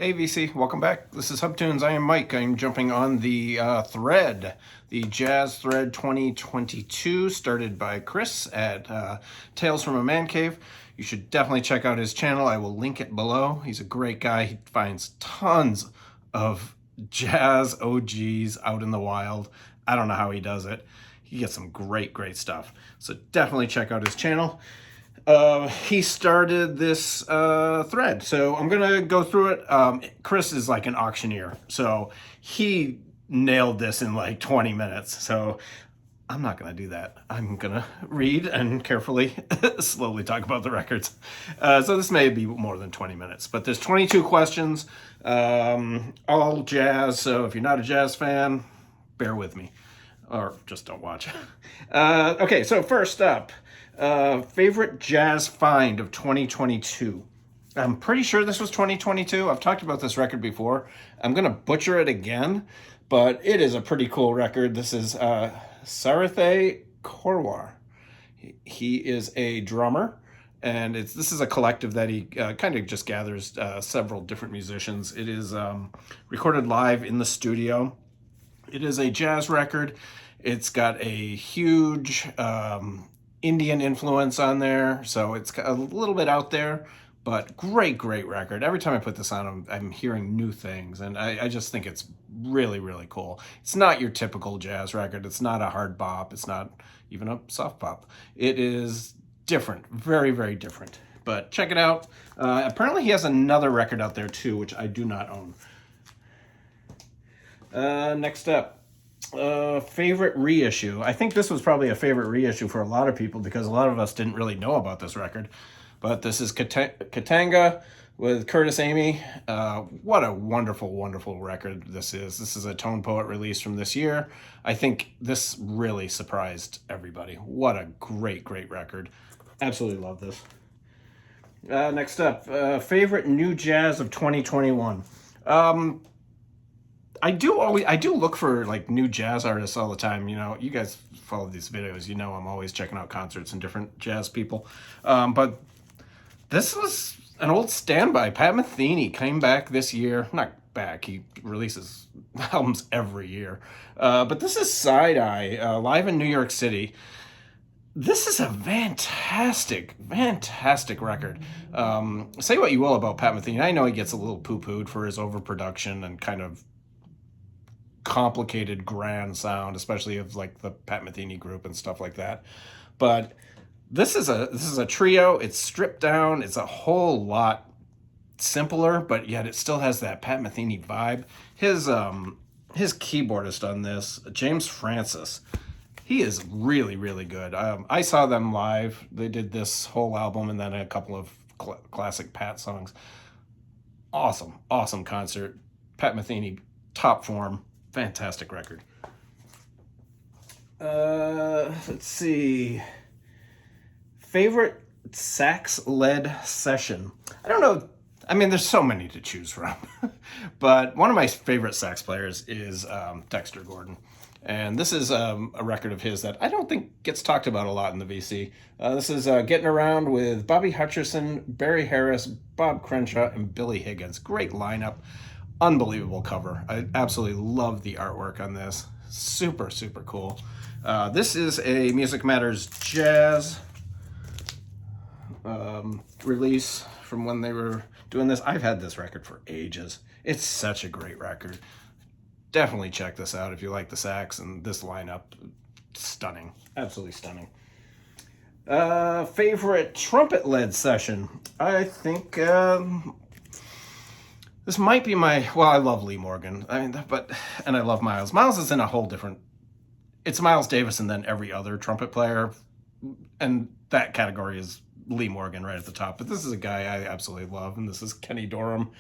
Hey VC, welcome back. This is HubTunes. I am Mike. I'm jumping on the thread, the Jazz Thread 2022, started by Chris at Tales from a Man Cave. You should definitely check out his channel. I will link it below. He's a great guy. He finds tons of jazz OGs out in the wild. I don't know how he does it. He gets some great stuff. So definitely check out his channel. He started this thread, so I'm gonna go through it. Chris is like an auctioneer, so he nailed this in like 20 minutes. So I'm not gonna do that. I'm gonna read and carefully, slowly talk about the records. So this may be more than 20 minutes, but there's 22 questions, all jazz. So if you're not a jazz fan, bear with me, or just don't watch. Okay, so first up. Favorite jazz find of 2022. I'm pretty sure this was 2022. I've talked about this record before. I'm going to butcher it again, but it is a pretty cool record. This is Sarathe Korwar. He is a drummer, and this is a collective that he kind of just gathers several different musicians. It is recorded live in the studio. It is a jazz record. It's got a huge Indian influence on there, so it's a little bit out there, but great record. Every time I put this on, I'm hearing new things, and I just think it's really cool. It's not your typical jazz record. It's not a hard bop. It's not even a soft pop. It is different, very different, but check it out. Apparently he has another record out there too, which I do not own. Next up. Favorite reissue. I think this was probably a favorite reissue for a lot of people because a lot of us didn't really know about this record. But this is Katanga with Curtis Amy. What a wonderful record this is. This is a Tone Poet release from this year. I think this really surprised everybody. What a great record. Absolutely love this. Next up, favorite new jazz of 2021. I do look for like new jazz artists all the time. You know, you guys follow these videos. You know, I'm always checking out concerts and different jazz people. But this was an old standby. Pat Metheny came back this year. Not back. He releases albums every year. But this is Side Eye live in New York City. This is a fantastic record. Say what you will about Pat Metheny. I know he gets a little poo-pooed for his overproduction and kind of complicated grand sound, especially of like the Pat Metheny group and stuff like that. But this is a trio. It's stripped down. It's a whole lot simpler, but yet it still has that Pat Metheny vibe. His keyboardist on this, James Francis, he is really good. I saw them live. They did this whole album and then a couple of classic Pat songs. Awesome concert. Pat Metheny, top form. Fantastic record. Let's see. Favorite Sax Led Session. I don't know. I mean, there's so many to choose from. But one of my favorite sax players is Dexter Gordon. And this is a record of his that I don't think gets talked about a lot in the VC. This is Getting Around with Bobby Hutcherson, Barry Harris, Bob Crenshaw, and Billy Higgins. Great lineup. Unbelievable cover. I absolutely love the artwork on this. Super cool. This is a Music Matters Jazz release from when they were doing this. I've had this record for ages. It's such a great record. Definitely check this out if you like the sax and this lineup. Stunning. Absolutely stunning. Favorite Trumpet Led Session. I think this might be I love Lee Morgan. And I love Miles. Miles is in a whole different, it's Miles Davis and then every other trumpet player. And that category is Lee Morgan right at the top. But this is a guy I absolutely love. And this is Kenny Doram.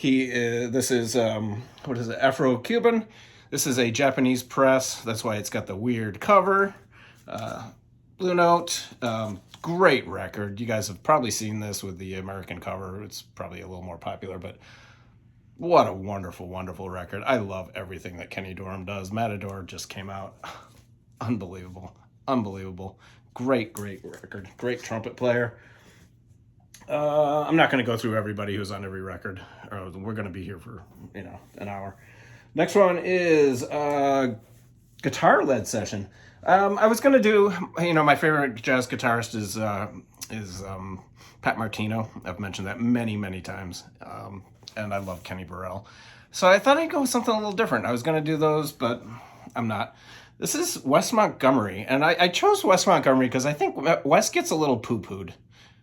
This is, Afro-Cuban. This is a Japanese press. That's why it's got the weird cover. Blue Note. Great record. You guys have probably seen this with the American cover. It's probably a little more popular, but what a wonderful record. I love everything that Kenny Doram does. Matador just came out. Unbelievable. Great record. Great trumpet player. I'm not going to go through everybody who's on every record. We're going to be here for, an hour. Next one is Guitar Led Session. I was going to do, my favorite jazz guitarist is Pat Martino. I've mentioned that many, many times. And I love Kenny Burrell. So I thought I'd go with something a little different. I was going to do those, but I'm not. This is Wes Montgomery. And I chose Wes Montgomery because I think Wes gets a little poo-pooed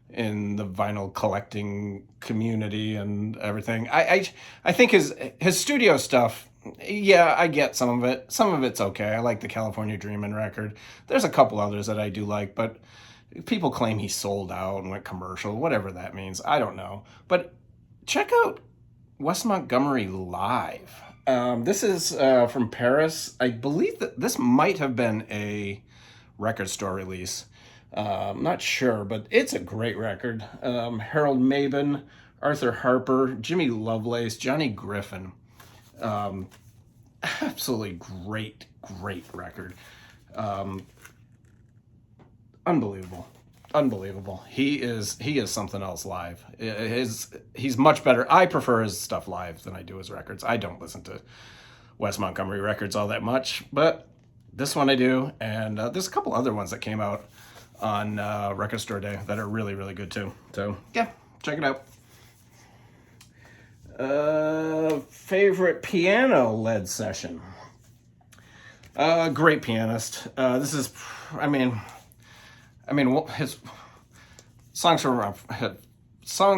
in the vinyl collecting community and everything. I think his studio stuff, yeah, I get some of it. Some of it's okay. I like the California Dreamin' record. There's a couple others that I do like, but people claim he sold out and went commercial, whatever that means. I don't know. But check out Wes Montgomery live. This is from Paris. I believe that this might have been a record store release. I'm not sure, but it's a great record. Harold Mabin, Arthur Harper, Jimmy Lovelace, Johnny Griffin. Absolutely great record. Unbelievable. He is something else live. He's much better. I prefer his stuff live than I do his records. I don't listen to Wes Montgomery records all that much, but this one I do, and there's a couple other ones that came out on Record Store Day that are really, really good too. So yeah, check it out. Favorite piano led session. Great pianist. This is, his songs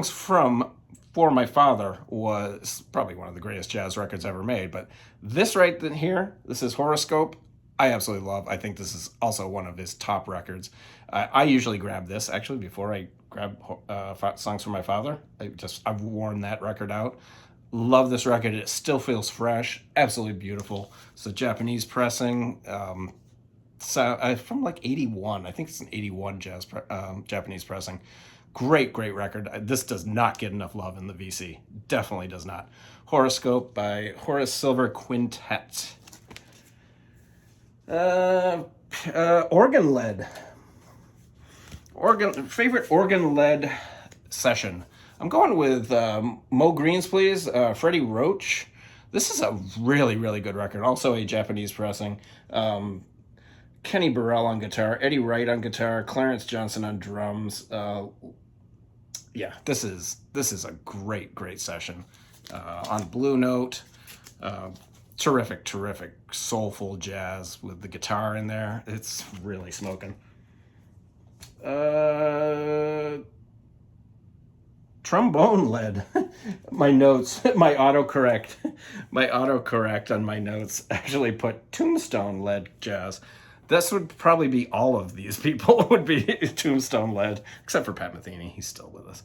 from For My Father was probably one of the greatest jazz records ever made. But this right here, this is Horoscope. I absolutely love. I think this is also one of his top records. I usually grab this actually before I grab Songs from My Father. I've worn that record out. Love this record. It still feels fresh. Absolutely beautiful. It's a Japanese pressing. From like 81. I think it's an 81 Japanese pressing. Great record. This does not get enough love in the VC. Definitely does not. Horoscope by Horace Silver Quintet. Organ led. Favorite organ led session. I'm going with Mo Green's Please, Freddie Roach. This is a really, really good record. Also a Japanese pressing. Kenny Burrell on guitar, Eddie Wright on guitar, Clarence Johnson on drums. Yeah, this is a great session. On Blue Note. Terrific soulful jazz with the guitar in there. It's really smoking. Trombone led. My notes, my autocorrect on my notes actually put Tombstone led jazz. This would probably be all of these people would be Tombstone led, except for Pat Metheny. He's still with us.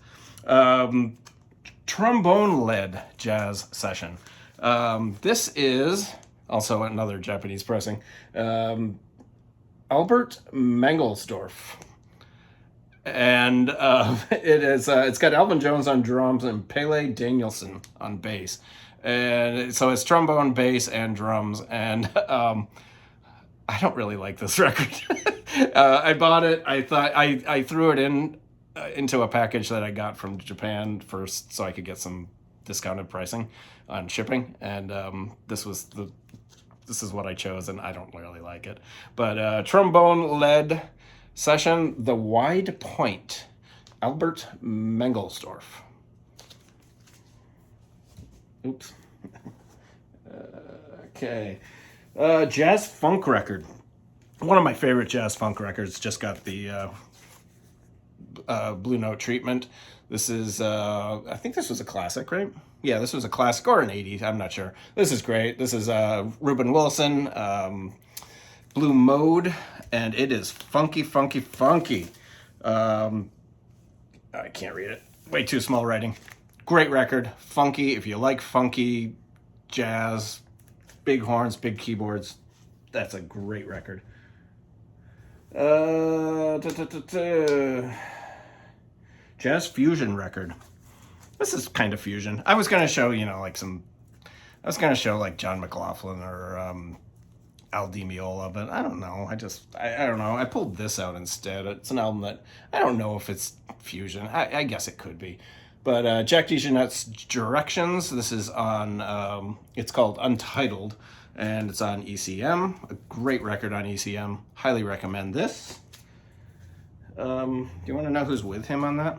Trombone led jazz session. This is also another Japanese pressing. Albert Mangelsdorf. And it's got Alvin Jones on drums and Pele Danielson on bass. And so it's trombone, bass, and drums. And I don't really like this record. I bought it. I thought I threw it into a package that I got from Japan first so I could get some discounted pricing on shipping. And this is what I chose, and I don't really like it. But trombone led session, The Wide Point, Albert Mangelsdorf. Oops. Okay. Jazz funk record. One of my favorite jazz funk records. Just got the Blue Note treatment. This is, I think this was a classic, right? Yeah, this was a classic, or an 80s, I'm not sure. This is great. This is Reuben Wilson, Blue Mode, and it is funky. I can't read it. Way too small writing. Great record. Funky. If you like funky jazz, big horns, big keyboards, that's a great record. Jazz fusion record. This is kind of fusion. I was going to show, like John McLaughlin or Al Di Meola, but I don't know. I don't know. I pulled this out instead. It's an album that I don't know if it's fusion. I guess it could be. But Jack DeJohnette's Directions. This is on, it's called Untitled, and it's on ECM. A great record on ECM. Highly recommend this. Do you want to know who's with him on that?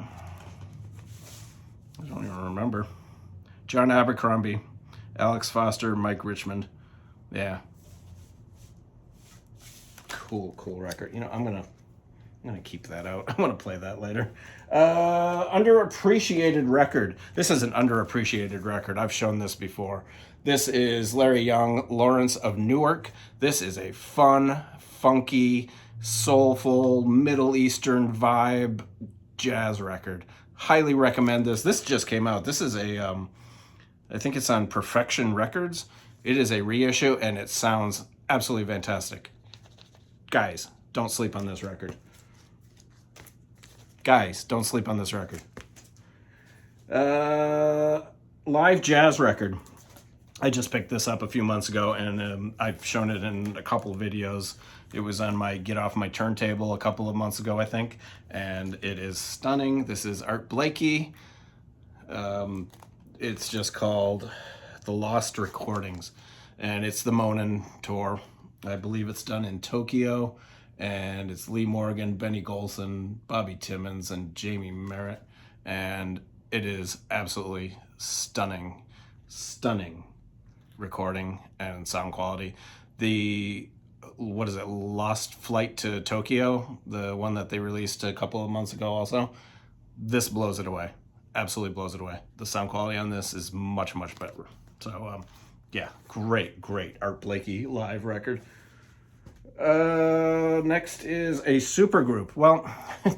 I don't even remember. John Abercrombie, Alex Foster, Mike Richmond. Yeah. Cool record. You know, I'm gonna keep that out. I'm gonna play that later. Underappreciated record. This is an underappreciated record. I've shown this before. This is Larry Young, Lawrence of Newark. This is a fun, funky, soulful, Middle Eastern vibe jazz record. Highly recommend this. This just came out. This is a, I think it's on Perfection Records. It is a reissue, and it sounds absolutely fantastic. Guys, don't sleep on this record. Guys, don't sleep on this record. Live jazz record. I just picked this up a few months ago, and I've shown it in a couple of videos. It was on my Get Off My Turntable a couple of months ago, I think, and it is stunning. This is Art Blakey. It's just called The Lost Recordings, and it's the Monin tour. I believe it's done in Tokyo, and it's Lee Morgan, Benny Golson, Bobby Timmons, and Jamie Merritt, and it is absolutely stunning recording and sound quality. The, what is it, Lost Flight to Tokyo, the one that they released a couple of months ago also, this blows it away. Absolutely blows it away. The sound quality on this is much better. So yeah, great Art Blakey live record. Next is a supergroup. Well,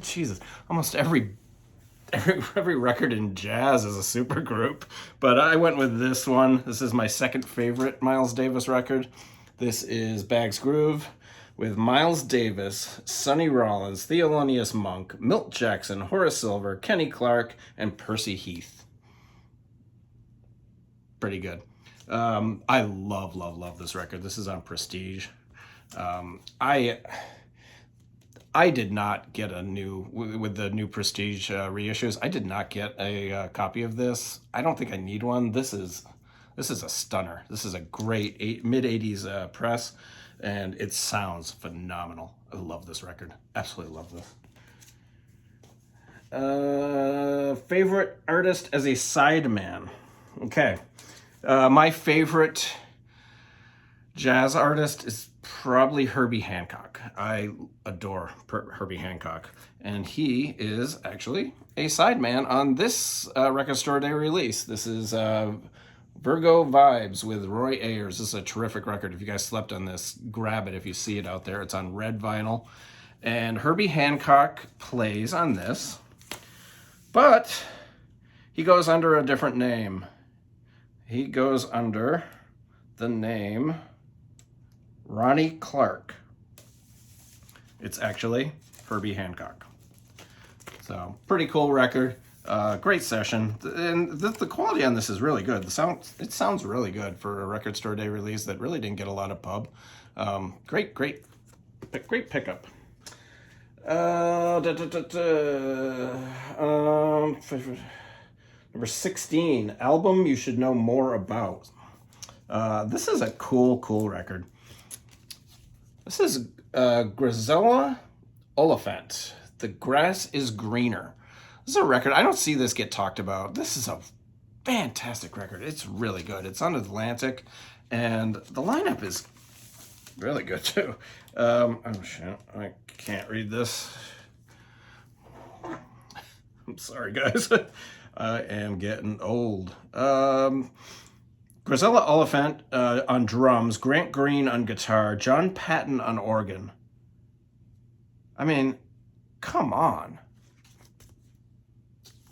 Jesus, almost every record in jazz is a supergroup, but I went with this one. This is my second favorite Miles Davis record. This is Bag's Groove with Miles Davis, Sonny Rollins, Thelonious Monk, Milt Jackson, Horace Silver, Kenny Clark, and Percy Heath. Pretty good. I love this record. This is on Prestige. I did not get a new, with the new Prestige reissues, I did not get a copy of this. I don't think I need one. This is a stunner. This is a great mid-80s press, and it sounds phenomenal. I love this record. Absolutely love this. Favorite artist as a sideman. Okay. My favorite jazz artist is probably Herbie Hancock. I adore Herbie Hancock. And he is actually a sideman on this Record Store Day release. This is Virgo Vibes with Roy Ayers. This is a terrific record. If you guys slept on this, grab it if you see it out there. It's on red vinyl. And Herbie Hancock plays on this, but he goes under a different name. He goes under the name Ronnie Clark. It's actually Herbie Hancock. So, pretty cool record. Great session. And the quality on this is really good. It sounds really good for a Record Store Day release that really didn't get a lot of pub. Great pickup. Number 16, album you should know more about. This is a cool record. This is Grisella Oliphant. The Grass is Greener. This is a record. I don't see this get talked about. This is a fantastic record. It's really good. It's on Atlantic, and the lineup is really good too. Oh shit, I can't read this. I'm sorry, guys. I am getting old. Grisella Oliphant on drums, Grant Green on guitar, John Patton on organ. I mean, come on.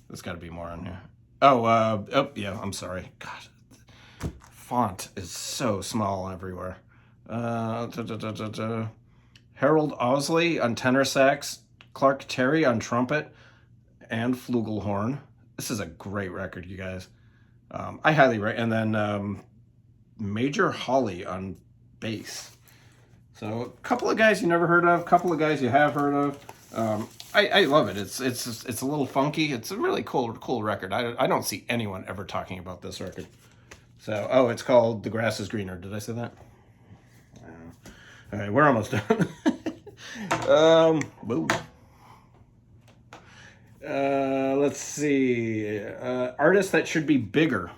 There's got to be more on here. Oh, yeah, I'm sorry. God, font is so small everywhere. Harold Osley on tenor sax, Clark Terry on trumpet, and flugelhorn. This is a great record, you guys. I highly rate. And then Major Hawley on bass. So a couple of guys you never heard of, a couple of guys you have heard of. I love it. It's a little funky. It's a really cool record. I don't see anyone ever talking about this record. So, oh, it's called The Grass is Greener. Did I say that? All right, we're almost done. Whoa. Let's see. Artists that should be bigger.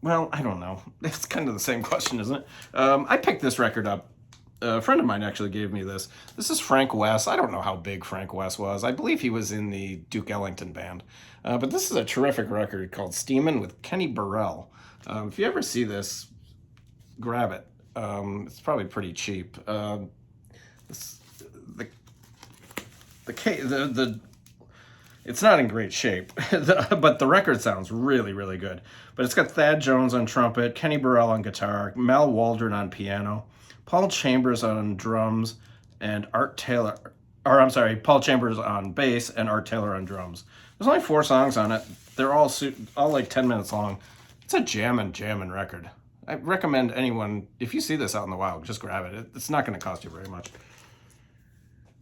Well, I don't know. It's kind of the same question, isn't it? I picked this record up. A friend of mine actually gave me this. This is Frank West. I don't know how big Frank West was. I believe he was in the Duke Ellington band. But this is a terrific record called Steamin' with Kenny Burrell. If you ever see this, grab it. It's probably pretty cheap. It's not in great shape, but the record sounds really, really good. But it's got Thad Jones on trumpet, Kenny Burrell on guitar, Mal Waldron on piano, Paul Chambers on drums, and Paul Chambers on bass and Art Taylor on drums. There's only 4 songs on it. They're all like 10 minutes long. It's a jammin' record. I recommend anyone, if you see this out in the wild, just grab it. It's not going to cost you very much.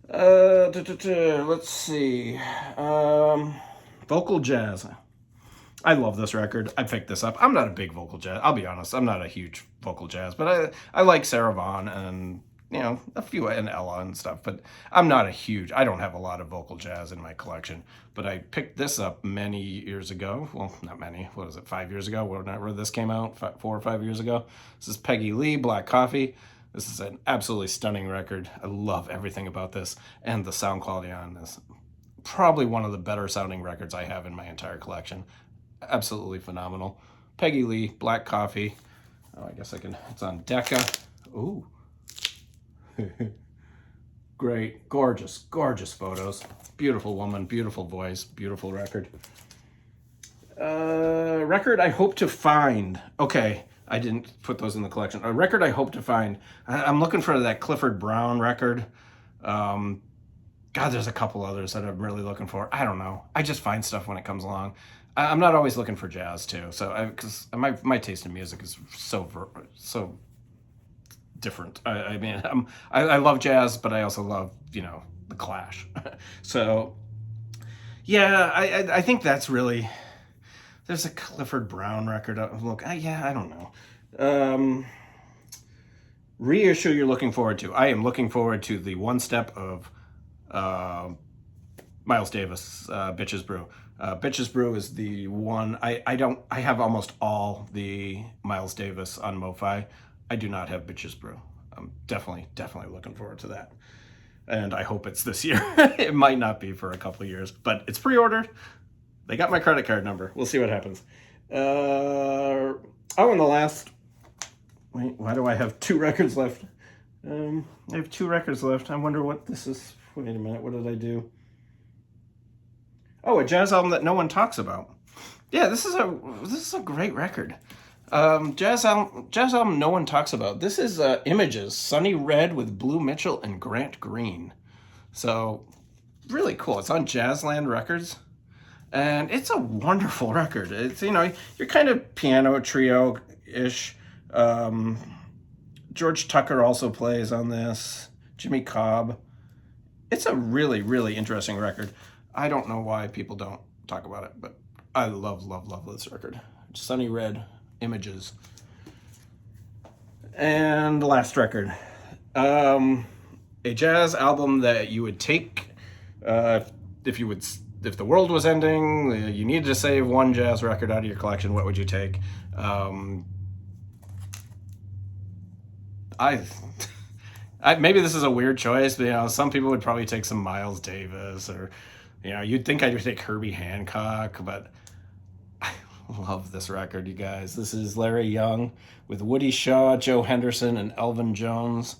Let's see. Vocal jazz. I love this record. I picked this up. I'm not a big vocal jazz. I'll be honest. I'm not a huge vocal jazz, but I like Sarah Vaughan and, a few, and Ella and stuff, but I don't have a lot of vocal jazz in my collection, but I picked this up many years ago. Well, not many. What was it? 5 years ago? Whenever this came out, 4 or 5 years ago. This is Peggy Lee, Black Coffee. This is an absolutely stunning record. I love everything about this, and the sound quality on this. Probably one of the better sounding records I have in my entire collection. Absolutely phenomenal. Peggy Lee, Black Coffee. Oh, I guess it's on Decca. Ooh. Great, gorgeous photos. Beautiful woman, beautiful voice, beautiful record. Record I hope to find. Okay, I didn't put those in the collection. A record I hope to find. I'm looking for that Clifford Brown record. God, there's a couple others that I'm really looking for. I don't know. I just find stuff when it comes along. I'm not always looking for jazz too. So because my taste in music is so different. I mean, I love jazz, but I also love, the Clash. So, yeah, I think that's really, there's a Clifford Brown record. Look, I don't know. Reissue you're looking forward to. I am looking forward to the one step of Miles Davis, Bitches Brew. Bitches Brew is the one. I have almost all the Miles Davis on MoFi. I do not have Bitches Brew. I'm definitely looking forward to that. And I hope it's this year. It might not be for a couple of years, but it's pre-ordered. They got my credit card number. We'll see what happens. And the last... Wait, why do I have 2 records left? I have 2 records left. I wonder what this is. Wait a minute, what did I do? Oh, a jazz album that no one talks about. Yeah, this is a great record. Jazz album no one talks about. This is Images, Sonny Red with Blue Mitchell and Grant Green. So, really cool. It's on Jazzland Records. And it's a wonderful record. It's, you're kind of piano trio-ish. George Tucker also plays on this. Jimmy Cobb. It's a really, really interesting record. I don't know why people don't talk about it, but I love this record. Sonny Red, Images. And the last record. A jazz album that you would take if the world was ending, you needed to save one jazz record out of your collection, what would you take? Maybe this is a weird choice, but some people would probably take some Miles Davis, or you'd think I would take Herbie Hancock, but I love this record, you guys. This is Larry Young with Woody Shaw, Joe Henderson, and Elvin Jones.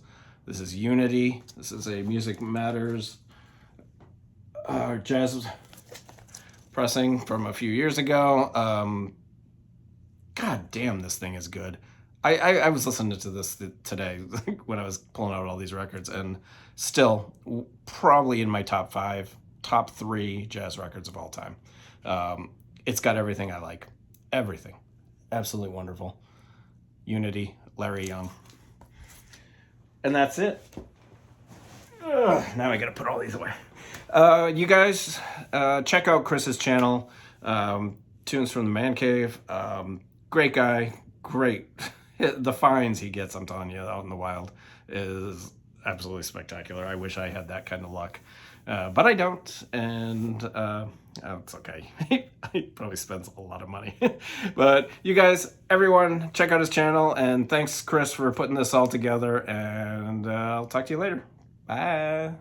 This is Unity. This is a Music Matters jazz pressing from a few years ago. God damn, this thing is good. I was listening to this today when I was pulling out all these records, and still probably in my top 3 jazz records of all time. It's got everything I like. Everything. Absolutely wonderful. Unity, Larry Young. And that's it. Ugh, now I gotta put all these away. You guys, check out Chris's channel, Tunes from the Man Cave. Great guy, great. The finds he gets, I'm telling you, out in the wild is absolutely spectacular. I wish I had that kind of luck, but I don't, and it's okay. He probably spends a lot of money. But you guys, everyone, check out his channel, and thanks, Chris, for putting this all together, and I'll talk to you later. Bye.